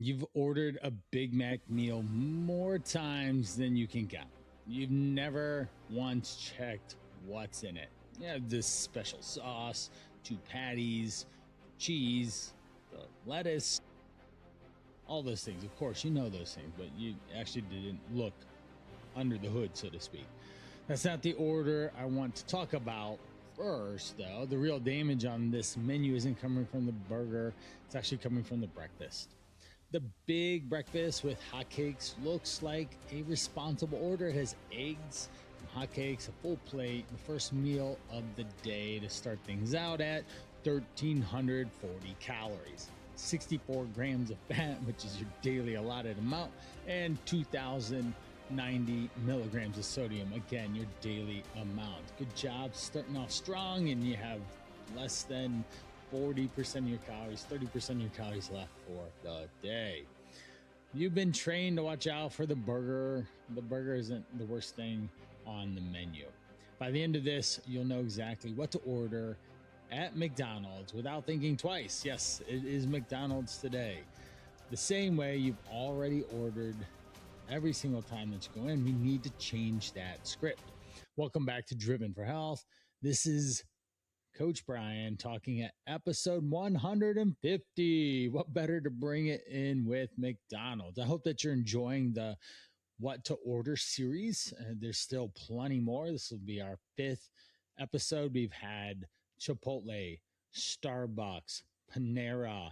You've ordered a Big Mac meal more times than you can count. You've never once checked what's in it. You have this special sauce, two patties, cheese, the lettuce, all those things. Of course, you know those things, but you actually didn't look under the hood, so to speak. That's not the order I want to talk about first, though. The real damage on this menu isn't coming from the burger, it's actually coming from the breakfast. The big breakfast with hotcakes looks like a responsible order. It has eggs, hotcakes, a full plate, the first meal of the day to start things out at 1,340 calories, 64 grams of fat, which is your daily allotted amount, and 2,090 milligrams of sodium, again, your daily amount. Good job starting off strong, and you have less than 40% of your calories, 30% of your calories left for the day. You've been trained to watch out for the burger. The burger isn't the worst thing on the menu. By the end of this, you'll know exactly what to order at McDonald's without thinking twice. Yes, it is McDonald's today. The same way you've already ordered every single time that you go in. We need to change that script. Welcome back to Driven for Health. This is Coach Brian talking at episode 150. What better to bring it in with McDonald's? I hope that you're enjoying the What to Order series. There's still plenty more. This will be our fifth episode. We've had Chipotle, Starbucks, Panera,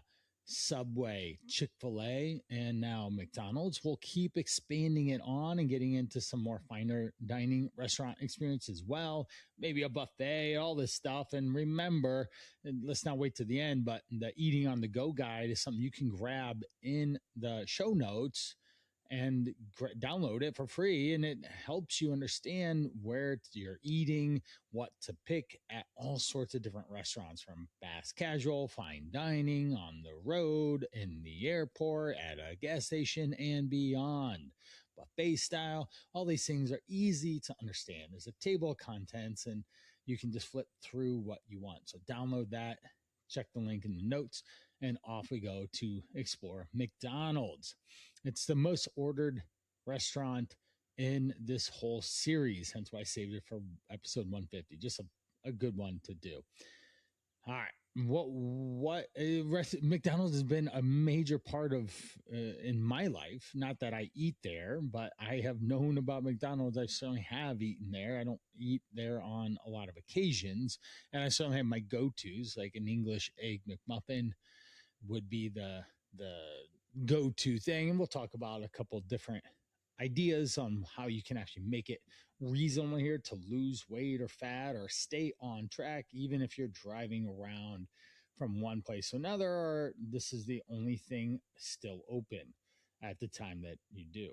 Subway, Chick-fil-A, and now McDonald's. We'll keep expanding it on and getting into some more finer dining restaurant experience as well. Maybe a buffet, all this stuff. And remember, and let's not wait to the end, but the eating on the go guide is something you can grab in the show notes and download it for free. And it helps you understand where you're eating, what to pick at all sorts of different restaurants, from fast casual, fine dining, on the road, in the airport, at a gas station, and beyond. Buffet style, all these things are easy to understand. There's a table of contents, and you can just flip through what you want. So download that, check the link in the notes, and off we go to explore McDonald's. It's the most ordered restaurant in this whole series, hence why I saved it for episode 150. Just a good one to do. All right. McDonald's has been a major part of in my life. Not that I eat there, but I have known about McDonald's. I certainly have eaten there. I don't eat there on a lot of occasions, and I certainly have my go-tos, like an English egg McMuffin would be the go-to thing. And we'll talk about a couple different ideas on how you can actually make it reasonable here to lose weight or fat or stay on track, even if you're driving around from one place to another, or this is the only thing still open at the time that you do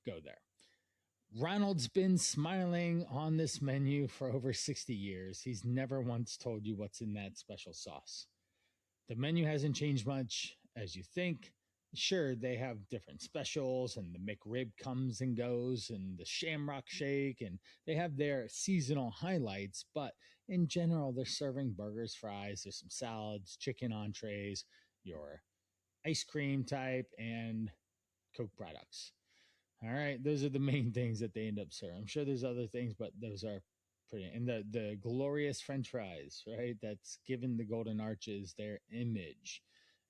go there. Ronald's been smiling on this menu for over 60 years. He's never once told you what's in that special sauce. The menu hasn't changed much as you think. Sure, they have different specials, and the McRib comes and goes, and the Shamrock Shake, and they have their seasonal highlights, but in general, they're serving burgers, fries, there's some salads, chicken entrees, your ice cream type, and Coke products. All right, those are the main things that they end up serving. I'm sure there's other things, but those are pretty. And the glorious French fries, right? That's given the Golden Arches their image.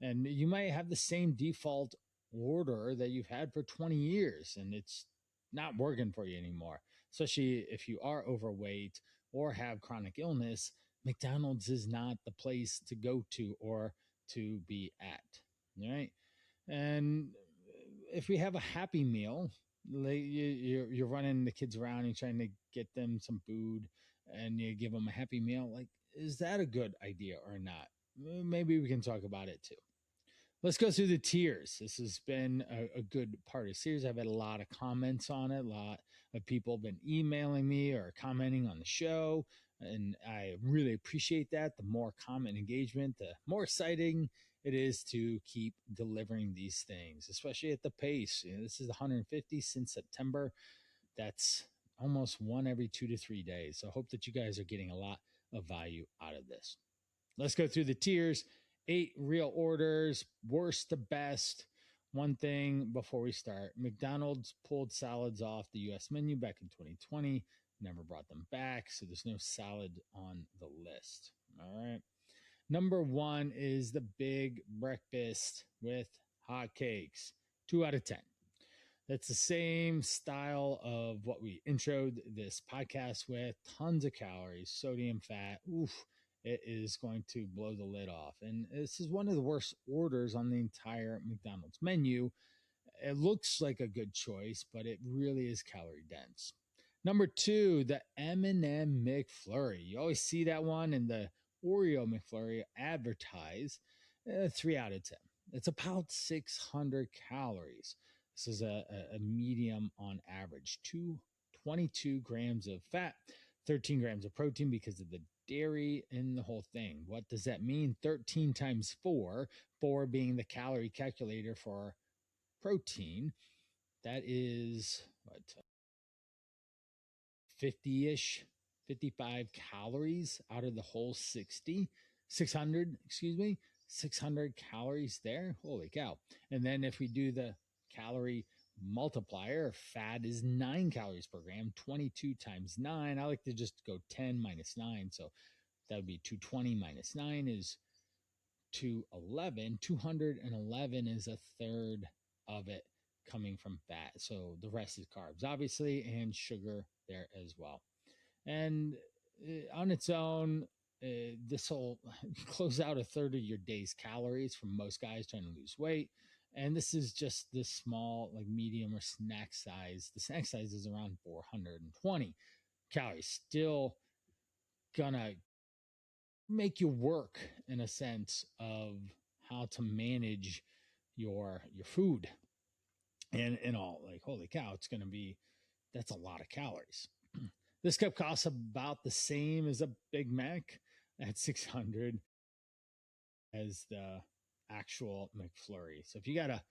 And you might have the same default order that you've had for 20 years, and it's not working for you anymore. Especially if you are overweight or have chronic illness, McDonald's is not the place to go to or to be at. All right. And if we have a Happy Meal, like you're running the kids around and trying to get them some food, and you give them a Happy Meal, like, is that a good idea or not? Maybe we can talk about it too. Let's go through the tiers. This has been a good part of the series. I've had a lot of comments on it. A lot of people have been emailing me or commenting on the show, and I really appreciate that. The more comment engagement, the more exciting it is to keep delivering these things, especially at the pace. This is 150 since September. That's almost one every 2 to 3 days. So I hope that you guys are getting a lot of value out of this. Let's go through the tiers. 8 real orders, worst to best. One thing before we start, McDonald's pulled salads off the US menu back in 2020, never brought them back, so there's no salad on the list. All right. Number one is the big breakfast with hotcakes. 2 out of 10. That's the same style of what we introed this podcast with. Tons of calories, sodium, fat. Oof, it is going to blow the lid off. And this is one of the worst orders on the entire McDonald's menu. It looks like a good choice, but it really is calorie dense. Number two, the M&M McFlurry. You always see that one in the Oreo McFlurry advertised. 3 out of 10. It's about 600 calories. This is a medium on average. 22 grams of fat, 13 grams of protein because of the dairy in the whole thing. What does that mean? 13 times 4, 4 being the calorie calculator for protein. That is what, 50-ish, 55 calories out of the whole 600, excuse me, 600 calories there. Holy cow. And then if we do the calorie multiplier, fat is 9 calories per gram, 22 times 9. I like to just go 10 minus 9. So that would be 220 minus 9 is 211. 211 is a third of it coming from fat. So the rest is carbs, obviously, and sugar there as well. And on its own, this will close out a third of your day's calories from most guys trying to lose weight. And this is just this small, like medium or snack size. The snack size is around 420 calories. Still gonna make you work in a sense of how to manage your food and all. Like, holy cow, it's gonna be, that's a lot of calories. This cup costs about the same as a Big Mac at 600 as the actual McFlurry. So if you got a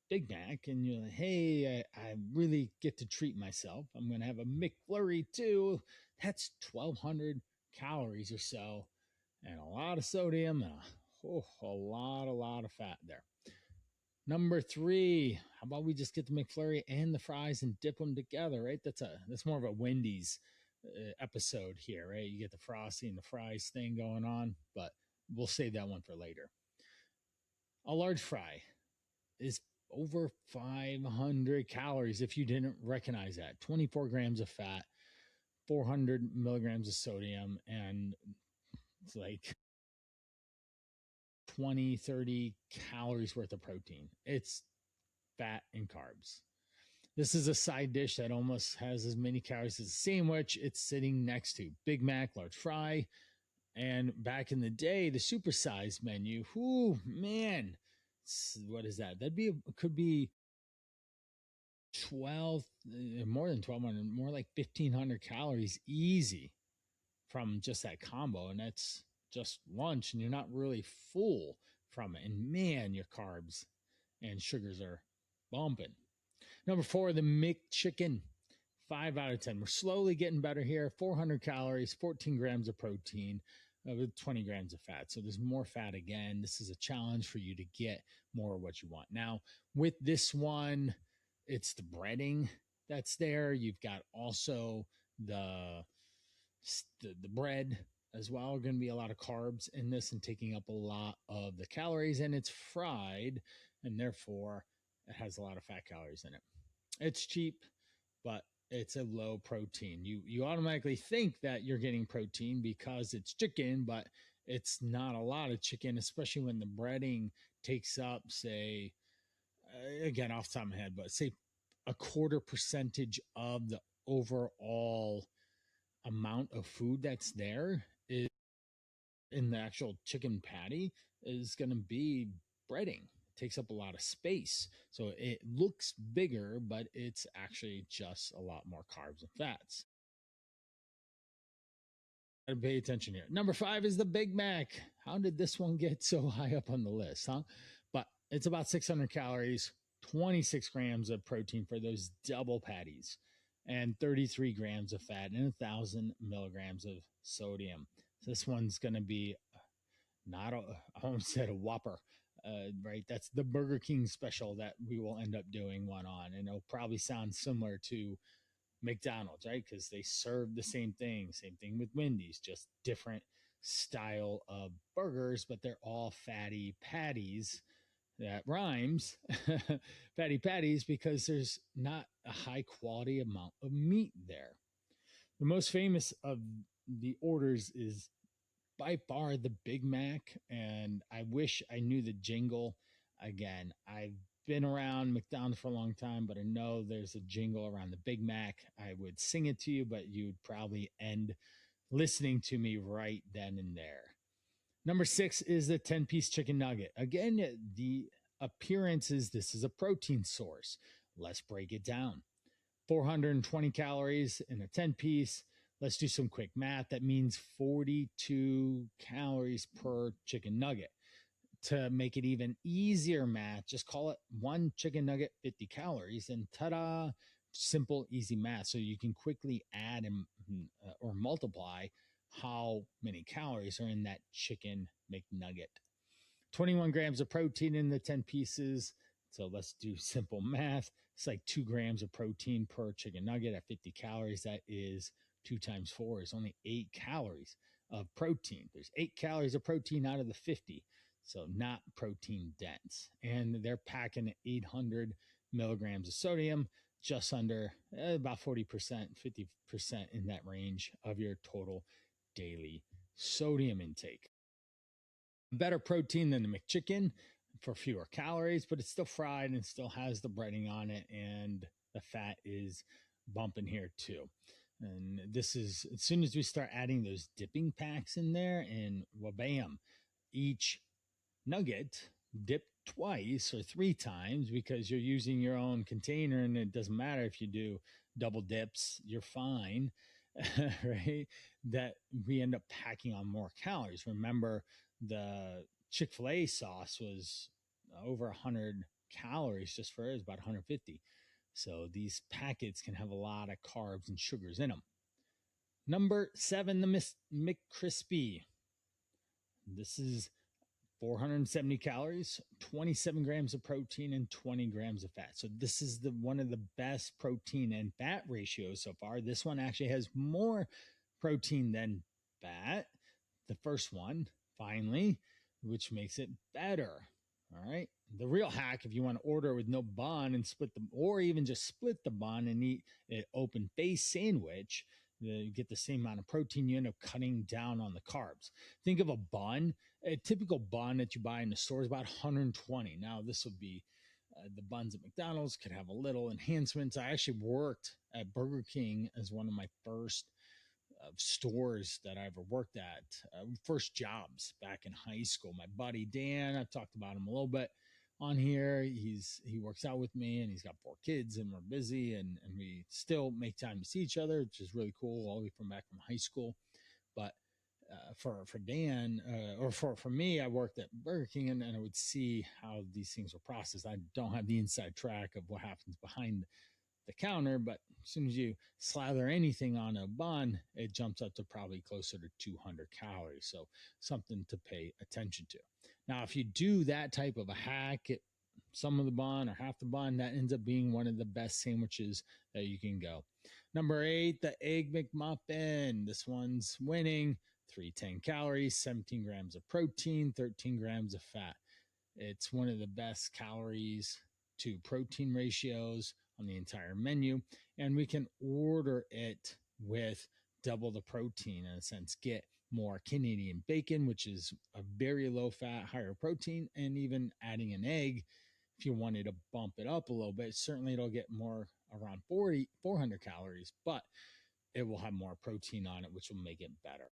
Big Mac and you're like, hey, I really get to treat myself, I'm going to have a McFlurry too. That's 1,200 calories or so, and a lot of sodium and a lot of fat there. Number three, how about we just get the McFlurry and the fries and dip them together, right? That's more of a Wendy's episode here, right? You get the frosty and the fries thing going on, but we'll save that one for later. A large fry is over 500 calories if you didn't recognize that. 24 grams of fat, 400 milligrams of sodium, and it's like 20, 30 calories worth of protein. It's fat and carbs. This is a side dish that almost has as many calories as a sandwich it's sitting next to. Big Mac, large fry. And back in the day, the supersized menu, whoo, man, what is that? Could be 12, more than 1,200, more like 1,500 calories easy from just that combo. And that's just lunch, and you're not really full from it. And man, your carbs and sugars are bumping. Number four, the McChicken. 5 out of 10. We're slowly getting better here. 400 calories, 14 grams of protein, with 20 grams of fat. So there's more fat again. This is a challenge for you to get more of what you want. Now, with this one, it's the breading that's there. You've got also the bread as well. Going to be a lot of carbs in this and taking up a lot of the calories. And it's fried, and therefore it has a lot of fat calories in it. It's cheap, but it's a low protein. You automatically think that you're getting protein because it's chicken, but it's not a lot of chicken, especially when the breading takes up, say, again, off the top of my head, but say a 0.25% of the overall amount of food that's there is in the actual chicken patty is going to be breading. It takes up a lot of space. So it looks bigger, but it's actually just a lot more carbs and fats. Gotta pay attention here. Number 5 is the Big Mac. How did this one get so high up on the list, huh? But it's about 600 calories, 26 grams of protein for those double patties, and 33 grams of fat and 1,000 milligrams of sodium. So this one's going to be not I almost said a Whopper. right? That's the Burger King special that we will end up doing one on, and it'll probably sound similar to McDonald's, right? Because they serve the same thing. Same thing with Wendy's, just different style of burgers, but they're all fatty patties. That rhymes, fatty patties, because there's not a high quality amount of meat there. The most famous of the orders is by far the Big Mac, and I wish I knew the jingle. Again, I've been around McDonald's for a long time, but I know there's a jingle around the Big Mac. I would sing it to you, but you'd probably end listening to me right then and there. Number six is the 10-piece chicken nugget. Again, the appearance is this is a protein source. Let's break it down. 420 calories in a 10 piece. Let's do some quick math. That means 42 calories per chicken nugget. To make it even easier math, just call it one chicken nugget, 50 calories, and ta-da, simple, easy math. So you can quickly add and or multiply how many calories are in that chicken McNugget. 21 grams of protein in the 10 pieces. So let's do simple math. It's like 2 grams of protein per chicken nugget at 50 calories. That is 2 times 4 is only 8 calories of protein. There's 8 calories of protein out of the 50. So not protein dense. And they're packing 800 milligrams of sodium, just under about 40%, 50% in that range of your total daily sodium intake. Better protein than the McChicken for fewer calories, but it's still fried and still has the breading on it, and the fat is bumping here too. And this is as soon as we start adding those dipping packs in there, and well, bam, each nugget dip twice or 3 times because you're using your own container, and it doesn't matter if you do double dips, you're fine. Right? That we end up packing on more calories. Remember, the Chick-fil-A sauce was over 100 calories just for it. It's about 150. So these packets can have a lot of carbs and sugars in them. Number 7, the McCrispy. This is 470 calories, 27 grams of protein, and 20 grams of fat. So this is the one of the best protein and fat ratios so far. This one actually has more protein than fat. The first one, finally, which makes it better. All right. The real hack, if you want to order with no bun and split them, or even just split the bun and eat an open face sandwich, you get the same amount of protein. You end up cutting down on the carbs. Think of a bun. A typical bun that you buy in the store is about 120. Now, this would be the buns at McDonald's could have a little enhancements. I actually worked at Burger King as one of my first stores that I ever worked at, first jobs back in high school. My buddy Dan, I've talked about him a little bit on here. He works out with me, and he's got 4 kids, and we're busy, and we still make time to see each other, which is really cool, all the way from back from high school. But for Dan, or for me, I worked at Burger King, and I would see how these things were processed. I don't have the inside track of what happens behind the counter, but as soon as you slather anything on a bun, it jumps up to probably closer to 200 calories. So something to pay attention to. Now, if you do that type of a hack, some of the bun or half the bun, that ends up being one of the best sandwiches that you can go. Number 8, the Egg McMuffin. This one's winning. 310 calories, 17 grams of protein, 13 grams of fat. It's one of the best calories to protein ratios on the entire menu, and we can order it with double the protein, in a sense, get more Canadian bacon, which is a very low fat, higher protein, and even adding an egg if you wanted to bump it up a little bit. Certainly it'll get more around 400 calories, but it will have more protein on it, which will make it better.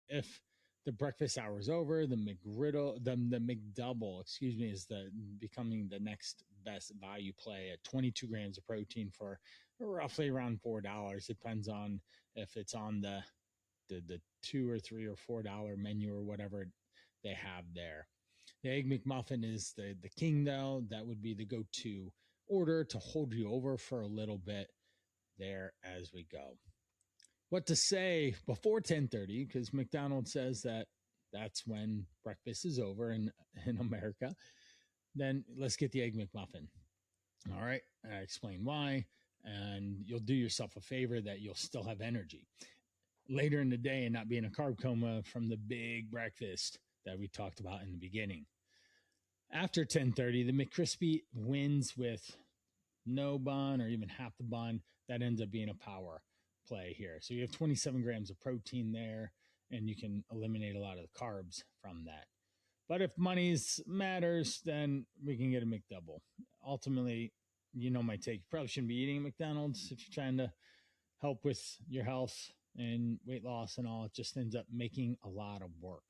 If the breakfast hour is over, the McDouble, is becoming the next best value play at 22 grams of protein for roughly around $4. Depends on if it's on the $2 or $3 or $4 menu or whatever they have there. The Egg McMuffin is the king, though. That would be the go-to order to hold you over for a little bit there as we go. What to say before 10:30, because McDonald's says that that's when breakfast is over in America, then let's get the Egg McMuffin. All right. I explain why, and you'll do yourself a favor that you'll still have energy later in the day and not be in a carb coma from the big breakfast that we talked about in the beginning. After 10:30, the McCrispy wins with no bun or even half the bun. That ends up being a power play here. So you have 27 grams of protein there, and you can eliminate a lot of the carbs from that. But if money's matters, then we can get a McDouble. Ultimately, you know my take. You probably shouldn't be eating McDonald's if you're trying to help with your health and weight loss and all. It just ends up making a lot of work.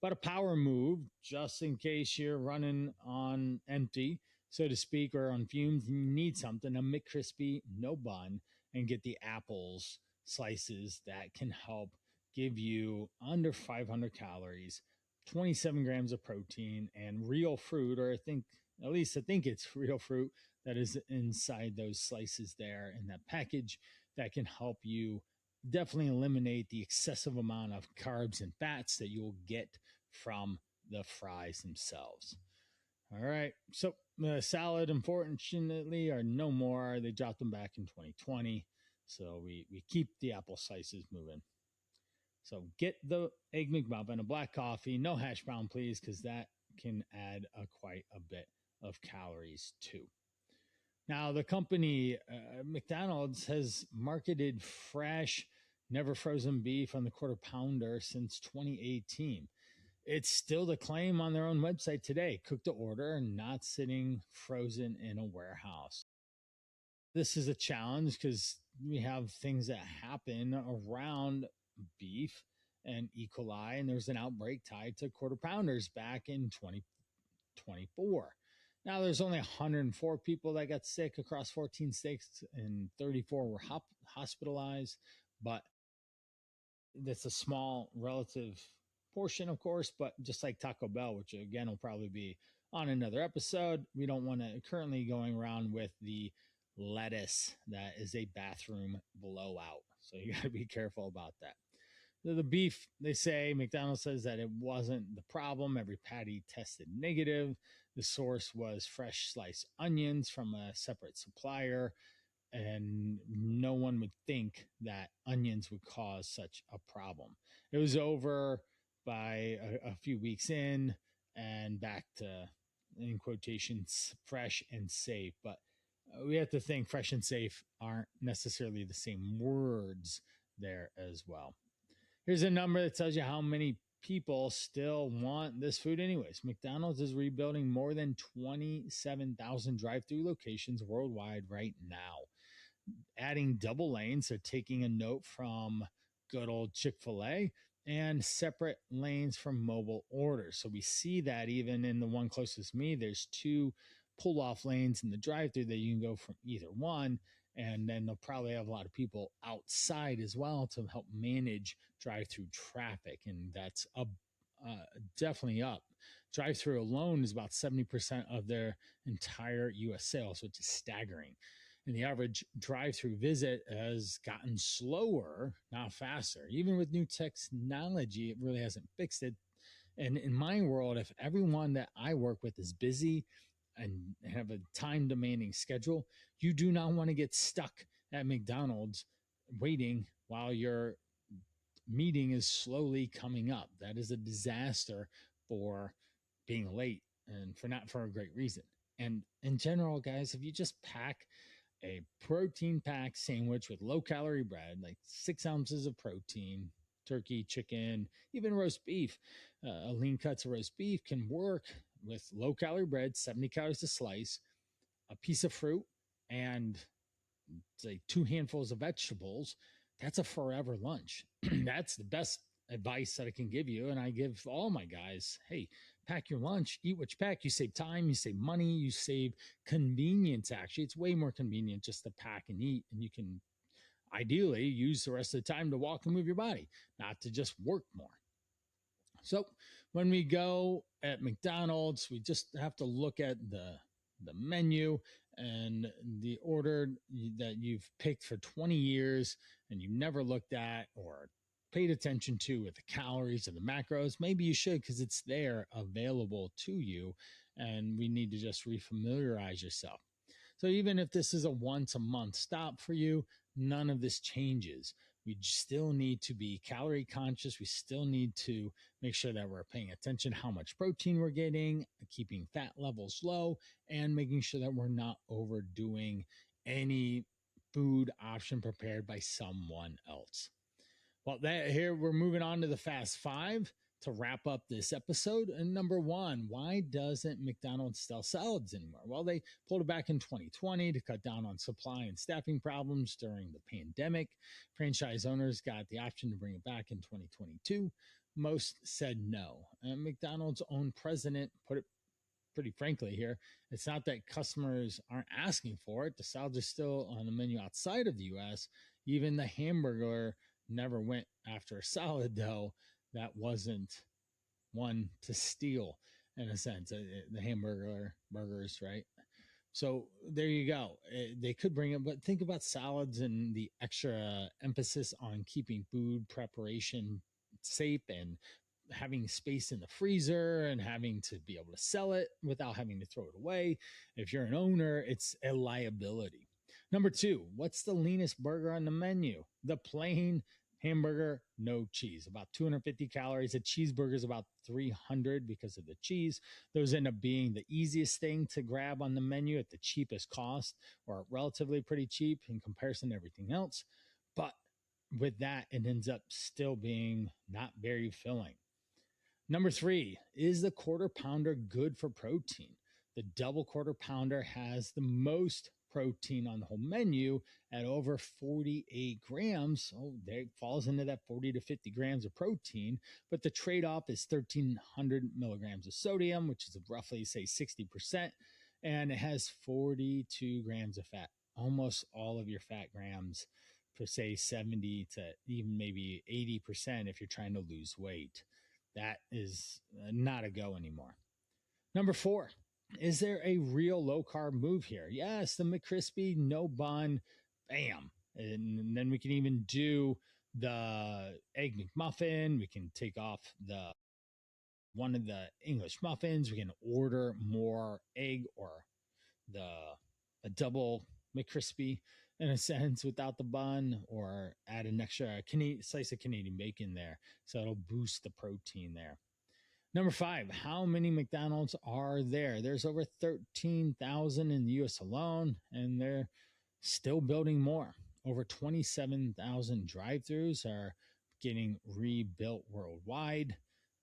But a power move, just in case you're running on empty, so to speak, or on fumes, and you need something, a McCrispy, no bun, and get the apples slices that can help give you under 500 calories, 27 grams of protein, and real fruit, or at least I think it's real fruit that is inside those slices there in that package that can help you definitely eliminate the excessive amount of carbs and fats that you'll get from the fries themselves. All right. So the salad, unfortunately, are no more. They dropped them back in 2020. So we keep the apple slices moving. So get the Egg McMuffin, a black coffee, no hash brown, please, because that can add quite a bit of calories too. Now, the company, McDonald's, has marketed fresh, never frozen beef on the quarter pounder since 2018. It's still the claim on their own website today, cooked to order and not sitting frozen in a warehouse. This is a challenge because we have things that happen around beef and E. coli, and there's an outbreak tied to quarter pounders back in 2024. Now, there's only 104 people that got sick across 14 states, and 34 were hospitalized. But that's a small relative portion, of course. But just like Taco Bell, which again will probably be on another episode, we don't want to currently going around with the lettuce that is a bathroom blowout. So you got to be careful about that. The beef, they say, McDonald's says that it wasn't the problem. Every patty tested negative. The source was fresh sliced onions from a separate supplier, and no one would think that onions would cause such a problem. It was over by a few weeks in and back to, in quotations, fresh and safe. But we have to think fresh and safe aren't necessarily the same words there as well. Here's a number that tells you how many people still want this food anyways. McDonald's is rebuilding more than 27,000 drive-thru locations worldwide right now. Adding double lanes, they're taking a note from good old Chick-fil-A, and separate lanes from mobile orders. So we see that even in the one closest to me, there's 2 pull-off lanes in the drive-thru that you can go from either one. And then they'll probably have a lot of people outside as well to help manage drive-through traffic. And that's definitely up. Drive-through alone is about 70% of their entire U.S. sales, which is staggering. And the average drive-through visit has gotten slower, not faster. Even with new technology, it really hasn't fixed it. And in my world, if everyone that I work with is busy and have a time demanding schedule, you do not want to get stuck at McDonald's waiting while your meeting is slowly coming up. That is a disaster for being late and not for a great reason. And in general, guys, if you just pack a protein packed sandwich with low calorie bread, like 6 ounces of protein, turkey, chicken, even roast beef, a lean cuts of roast beef can work with low calorie bread, 70 calories a slice, a piece of fruit, and say 2 handfuls of vegetables. That's a forever lunch. That's the best advice that I can give you. And I give all my guys, hey, pack your lunch, eat what you pack. You save time, you save money, you save convenience. Actually, it's way more convenient just to pack and eat. And you can ideally use the rest of the time to walk and move your body, not to just work more. So when we go at McDonald's, we just have to look at the menu and the order that you've picked for 20 years and you never looked at, or paid attention to with the calories or the macros. Maybe you should, because it's there available to you, and we need to just refamiliarize yourself. So even if this is a once a month stop for you, none of this changes. We still need to be calorie conscious. We still need to make sure that we're paying attention how much protein we're getting, keeping fat levels low, and making sure that we're not overdoing any food option prepared by someone else. Well, that here we're moving on to the fast five to wrap up this episode. And number one, why doesn't McDonald's sell salads anymore? Well, they pulled it back in 2020 to cut down on supply and staffing problems during the pandemic. Franchise owners got the option to bring it back in 2022. Most said no. And McDonald's own president put it pretty frankly here. It's not that customers aren't asking for it. The salads are still on the menu outside of the US. Even the hamburger never went after a salad, though. That wasn't one to steal, in a sense, the burgers, right? So there you go. They could bring it, but think about salads and the extra emphasis on keeping food preparation safe and having space in the freezer and having to be able to sell it without having to throw it away. If you're an owner, it's a liability. Number two, what's the leanest burger on the menu? The plain hamburger, no cheese, about 250 calories. A cheeseburger is about 300 because of the cheese. Those end up being the easiest thing to grab on the menu at the cheapest cost, or relatively pretty cheap in comparison to everything else. But with that, it ends up still being not very filling. Number three, is the quarter pounder good for protein? The double quarter pounder has the most protein on the whole menu at over 48 grams. So there it falls into that 40 to 50 grams of protein, but the trade-off is 1,300 milligrams of sodium, which is roughly, say, 60%, and it has 42 grams of fat, almost all of your fat grams, for say 70 to even maybe 80% if you're trying to lose weight. That is not a go anymore. Number four, is there a real low carb move here? Yes, the McCrispy, no bun, bam. And then we can even do the egg McMuffin. We can take off one of the English muffins. We can order more egg or a double McCrispy in a sense without the bun, or add an extra slice of Canadian bacon there. So it'll boost the protein there. Number five, how many McDonald's are there? There's over 13,000 in the US alone, and they're still building more. Over 27,000 drive-thrus are getting rebuilt worldwide,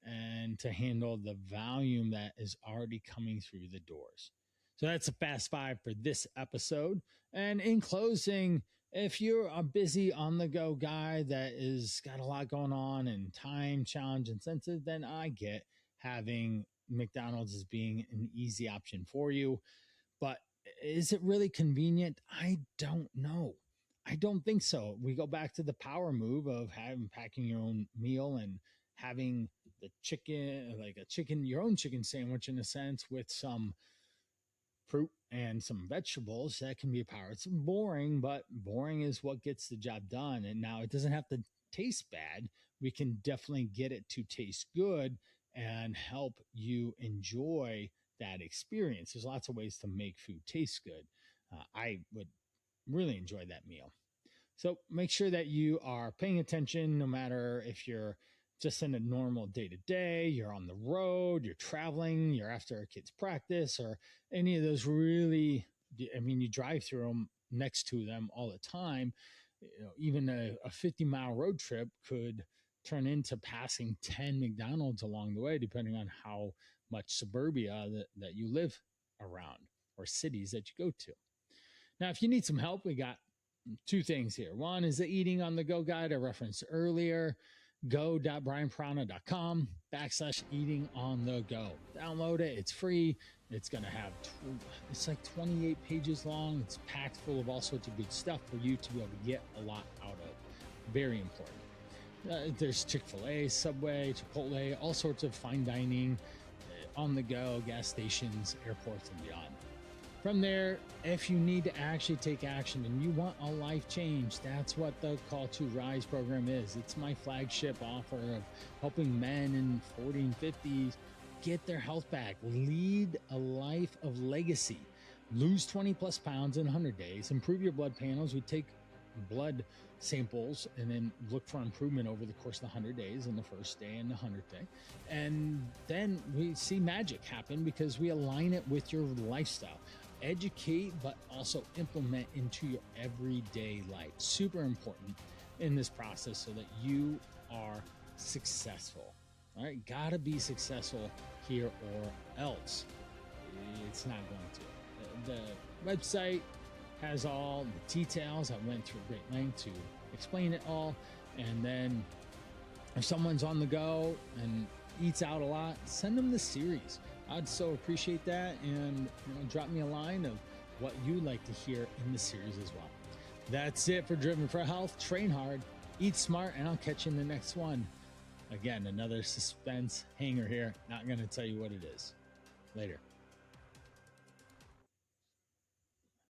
and to handle the volume that is already coming through the doors. So that's a fast five for this episode. And in closing, if you're a busy on-the-go guy that is got a lot going on and time challenge and sensitive, then I get having McDonald's as being an easy option for you. But is it really convenient? I don't know. I don't think so. We go back to the power move of packing your own meal and having the chicken, your own chicken sandwich in a sense with some fruit and some vegetables. That can be a power. It's boring, but boring is what gets the job done. And now it doesn't have to taste bad. We can definitely get it to taste good and help you enjoy that experience. There's lots of ways to make food taste good. I would really enjoy that meal. So make sure that you are paying attention, no matter if you're just in a normal day-to-day, you're on the road, you're traveling, you're after a kid's practice, or any of those really, you drive through them, next to them all the time. Even a 50-mile road trip could turn into passing 10 McDonald's along the way, depending on how much suburbia that you live around, or cities that you go to. Now, if you need some help, we got two things here. One is the Eating on the Go guide I referenced earlier. go.brianprana.com/eating on the go. Download it. It's free. It's going to have, it's like 28 pages long. It's packed full of all sorts of good stuff for you to be able to get a lot out of. Very important. There's Chick-fil-A, Subway, Chipotle, all sorts of fine dining, on the go, gas stations, airports, and beyond. From there, if you need to actually take action and you want a life change, that's what the Call to Rise program is. It's my flagship offer of helping men in 40 and 50s get their health back, lead a life of legacy, lose 20 plus pounds in 100 days, improve your blood panels. We take blood samples and then look for improvement over the course of the 100 days and the first day and the 100th day. And then we see magic happen because we align it with your lifestyle. Educate, but also implement into your everyday life. Super important in this process so that you are successful. All right, gotta be successful here or else it's not going to. The website has all the details. I went through great length to explain it all. And then if someone's on the go and eats out a lot, send them the series. I'd so appreciate that. And drop me a line of what you'd like to hear in the series as well. That's it for Driven for Health. Train hard, eat smart, and I'll catch you in the next one. Again, another suspense hanger here. Not going to tell you what it is. Later.